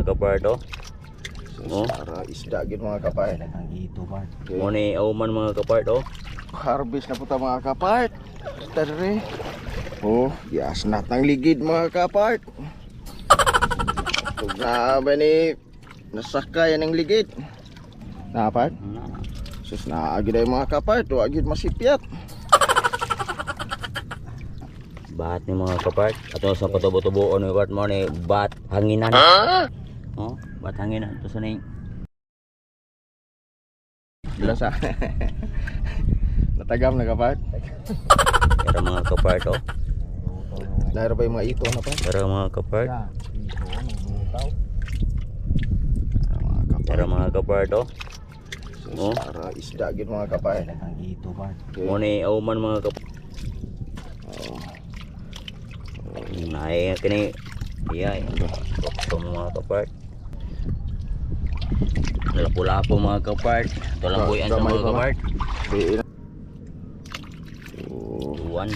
mga kapart oh. Oh. Para isda gid mga kapart. Okay. Mo ni auman mga kapart oh. Harvest na po ta mga kapart. Tadre. Oh, yes, natang ligid mga kapart. Tug na ba ni nasakay ng ligid. Napad? Sus na agid ay mga kapart, wa agid masipyat. Bat ni mga kapart. Ato sa patubo-tubuon ni kapart mo ni bat hanginan. Oh, bat hanginan to sa ning. Bilasa. Natagam na kapart. Pero mga kapart oh. Nairo ba yung mga ito na pa? Pero mga kapart. Pero mga kapart oh. Oh, para isda gid mga kapart. Okay. Mo ni auman mga kapart. Oh. Naay kini iya to mga kapart. Lapo-lapo mga kapart. Ito lang buyan sa mga kapart. Oh. Buwan.